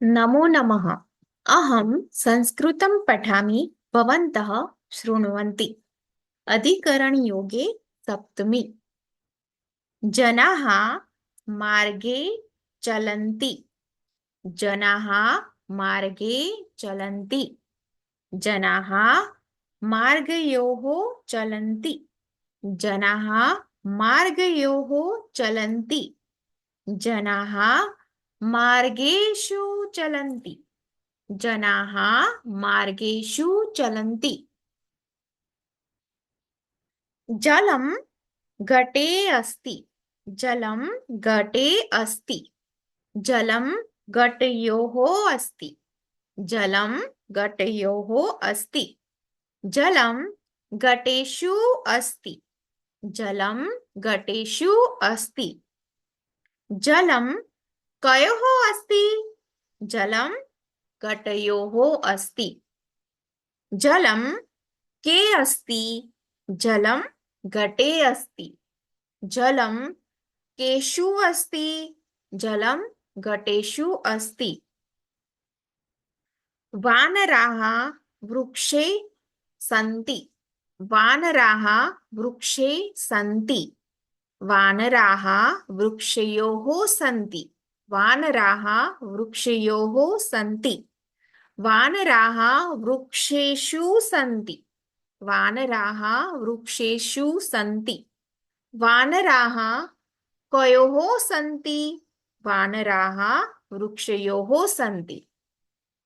नमो नमः। अहं संस्कृतं पठामि, भवन्तः शृण्वन्ति। अधिकरणयोगे सप्तमी। जनाः मार्गे चलन्ति। जनाः मार्गे चलन्ति। जनाः मार्गयोः चलन्ति। जनाः मार्गयोः चलन्ति। जनाः मार्गेषु चलन्ति। जनाः मार्गेषु चलन्ति। जलं घटे अस्ति। जलं घटे अस्ति। जलं घटयोः अस्ति। जलं घटयोः अस्ति। जलं घटेषु अस्ति। जलं घटेषु अस्ति। जलं कयोः अस्ति? जलं घटयोः अस्ति। जलं के अस्ति? जलं घटे अस्ति। जलं केषु अस्ति? जलं घटेषु अस्ति। वानराः वृक्षे सन्ति। वानराः वृक्षे सन्ति। वानराः वृक्षयोः सन्ति। वानराः वृक्षयोः सन्ति। वानराः वृक्षेषु सन्ति। वानराः वृक्षेषु सन्ति। वानराः कयोः सन्ति? वानराः वृक्षयोः सन्ति।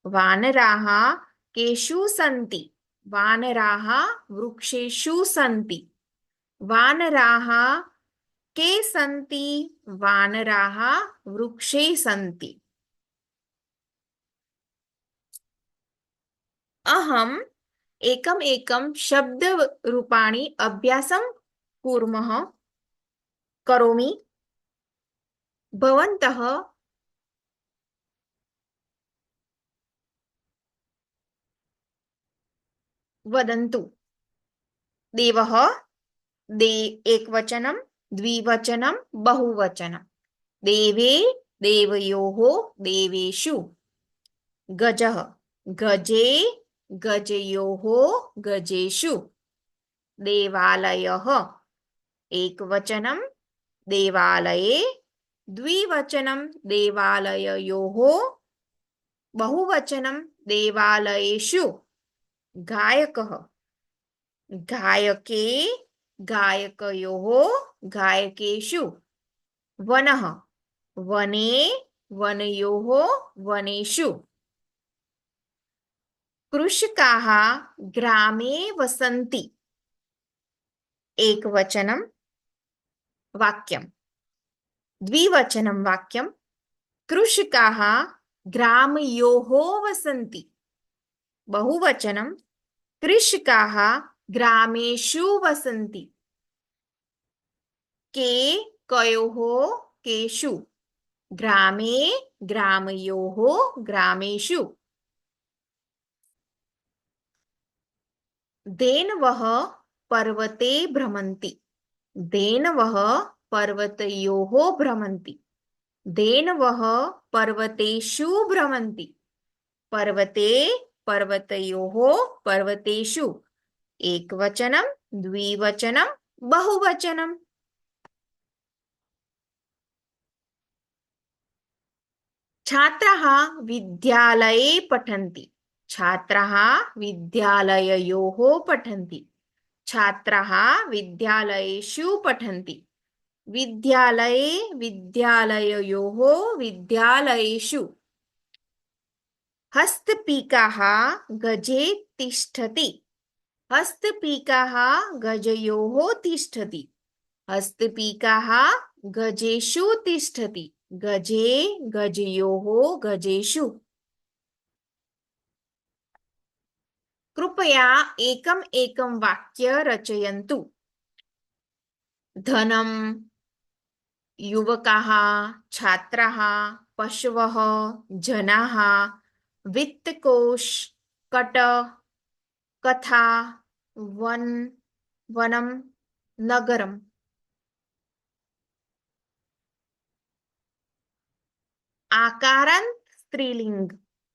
वानराः केषु सन्ति? वानराः वृक्षेषु सन्ति। वानराः के सन्ति? वानराः वृक्षे सन्ति। अहम् एकम् एकं शब्दरूपाणि अभ्यासं कुर्मः करोमि। भवन्तः वदन्तु। देवः एकवचनं, द्विवचनं, बहुवचनं। देवे, देवयोः, देवेषु। गजः, गजे, गजयोः, गजेषु। देवालयः एकवचनं, देवालये। द्विवचनं, देवालययोः। बहुवचनं, देवालयेषु। गायकः, गायके, गायकयोः, गायकेषु। वनः, वने, वनयोः, वनेषु। कृषकाः ग्रामे वसन्ति। एकवचनं वाक्यं। द्विवचनं वाक्यं। कृषकाः ग्रामयोः वसन्ति। बहुवचनं कृषकाः ग्रामेषु वसन्ति। के, कयोः, केषु। ग्रामे, ग्रामयोः, ग्रामेषु। धेनवः पर्वते भ्रमन्ति। धेनवः पर्वतयोः भ्रमन्ति। धेनवः पर्वतेषु भ्रमन्ति। पर्वते, पर्वतयोः, पर्वतेषु। एकवचनं, द्विवचनं, बहुवचनं। छात्राः विद्यालये पठन्ति। छात्राः विद्यालययोः पठन्ति। छात्राः विद्यालयेषु पठन्ति। विद्यालये, विद्यालययोः, विद्यालयेषु। हस्तपीकाः गजे तिष्ठति। हस्तपीकाः गजयोः तिष्ठति। हस्तपीकाः गजेषु तिष्ठति। गजे, गजयोः, गजेषु। कृपया एकम् एकं वाक्य रचयन्तु। धनं, युवकाः, छात्राः, पशवः, जनाः, वित्तकोश, कट, कथा, वन, वनं, नगरम्। आकारांत स्त्रीलिंग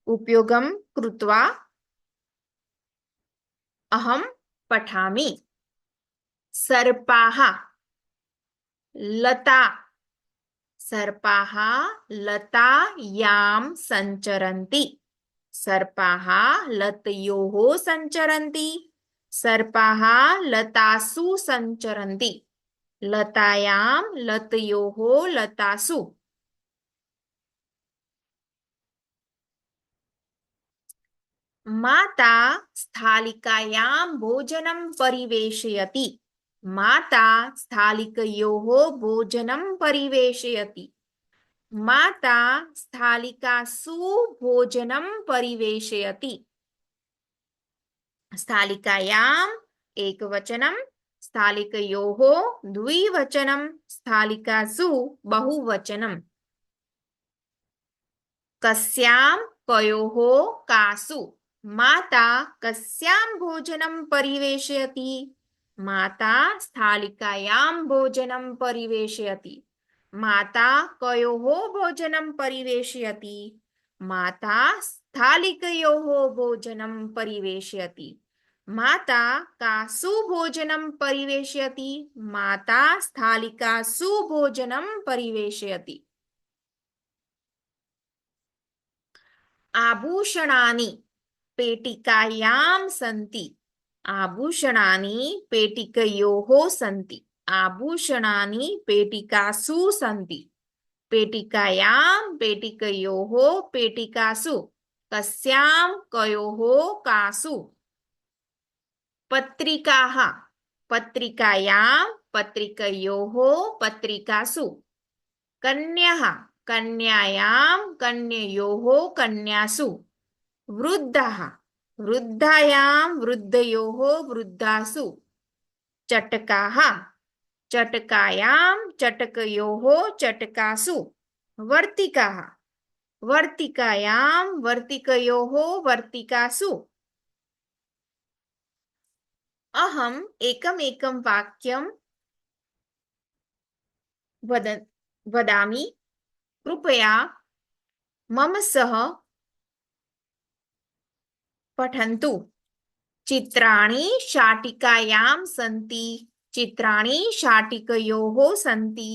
उपयोगं कृत्वा अहं पठामि। सर्पाः लता सर्पाः लतायां सञ्चरन्ति। सर्पाः लतयोः सञ्चरन्ति। सर्पाः लतासु सञ्चरन्ति। लतायां लतयोः लतासु। माता स्थालिकायां भोजनं परिवेशयति। माता स्थालिकयोः भोजनं परिवेशयति। माता स्थालिकासु भोजनं परिवेशयति। स्थालिकायाम् एकवचनं, स्थालिकयोः द्विवचनं, स्थालिकासु बहुवचनं। कस्यां कयोः कासु। माता कस्यां भोजनं परिवेशयति। माता स्थालिकायां भोजनं परिवेशयति। माता कयोः भोजनं परिवेशयति। माता स्थालिकयोः भोजनं परिवेशयति। माता कासु भोजनं परिवेशयति। माता स्थालिकासु भोजनं परिवेशयति। आभूषणानि पेटिकायां सन्ति। आभूषणानि पेटिकयोः सन्ति। आभूषणानि पेटिकासु सन्ति। पेटिकायां पेटिकयोः पेटिकासु। कस्यां कयोः कासु। पत्रिकाः पत्रिकायां पत्रिकयोः पत्रिकासु। कन्याः कन्यायां कन्ययोः कन्यासु। वृद्धाः वृद्धायां वृद्धयोः वृद्धासु। चटकाः चटकायां चटकयोः चटकासु। वर्तिकाः वर्तिकायां वर्तिकयोः वर्तिकासु। अहम् एकमेकं वाक्यं वदामि। कृपया मम सह पठन्तु। चित्राणि शाटिकायां सन्ति। चित्राणि शाटिकयोः सन्ति।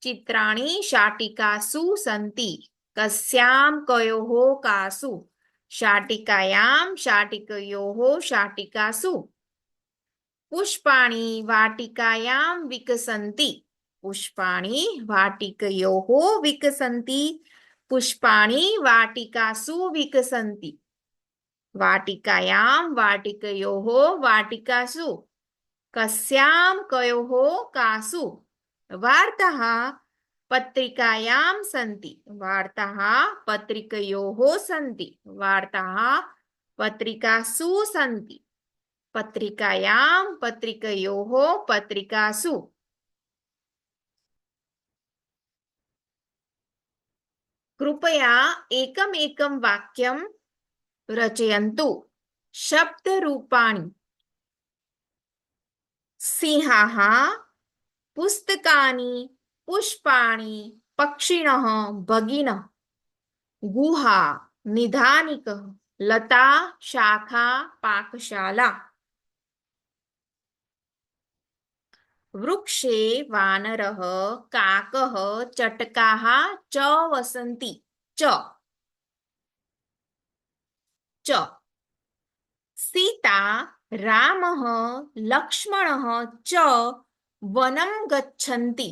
चित्राणि शाटिकासु सन्ति। कस्यां कयोः कासु। शाटिकायां शाटिकयोः शाटिकासु। पुष्पाणि वाटिकायां विकसन्ति। पुष्पाणि वाटिकयोः विकसन्ति। पुष्पाणि वाटिकासु विकसन्ति। वाटिकायां वाटिकयोः वाटिकासु। कस्यां कयोः कासु। वार्ताः पत्रिकायां सन्ति। वार्ताः पत्रिकयोः सन्ति। वार्ताः पत्रिकासु सन्ति। पत्रिकायां पत्रिकयोः पत्रिकासु। कृपया एकमेकं वाक्यं रचयन्तु। शब्दरूपाणि। सिंहाः पुस्तकानि पुष्पाणि पक्षिणः भगिनः। गुहा निधानिकः लता शाखा पाकशाला। वृक्षे वानरः काकः चटकाः च वसन्ति। च च सीता रामः लक्ष्मणः च वनं गच्छन्ति।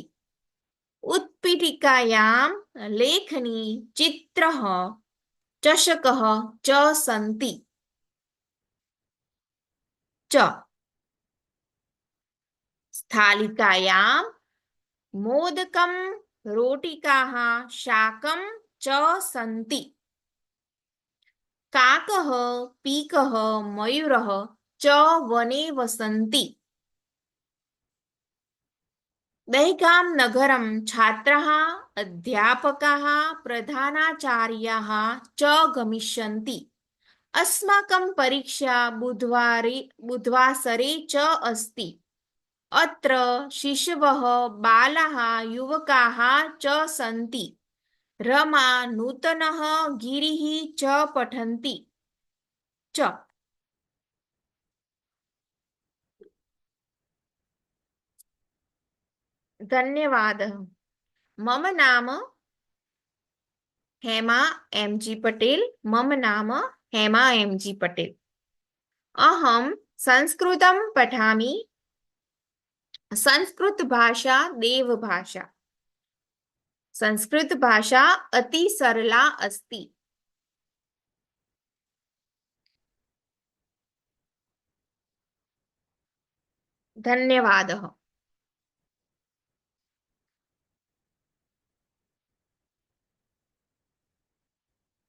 उत्पीठिकायां लेखनी चित्रः चषकः च सन्ति। च स्थालिकायां मोदकं रोटिकाः शाकं च सन्ति। काकः पीकः मयूरः च वने वसन्ति। दैगां नगरं छात्राः अध्यापकाः प्रधानाचार्याः च गमिष्यन्ति। अस्माकं परीक्षा बुधवासरे च अस्ति। अत्र शिशवः बालाः युवकाः च सन्ति। रमा नूतनः गिरिः च पठन्ति च। धन्यवादः। मम नाम हेमा एम जी पटेल। मम नाम हेमा एम जी पटेल। अहं संस्कृतं पठामि। संस्कृत भाषा देवभाषा। संस्कृत भाषा अति सरला अस्ति। धन्यवादः।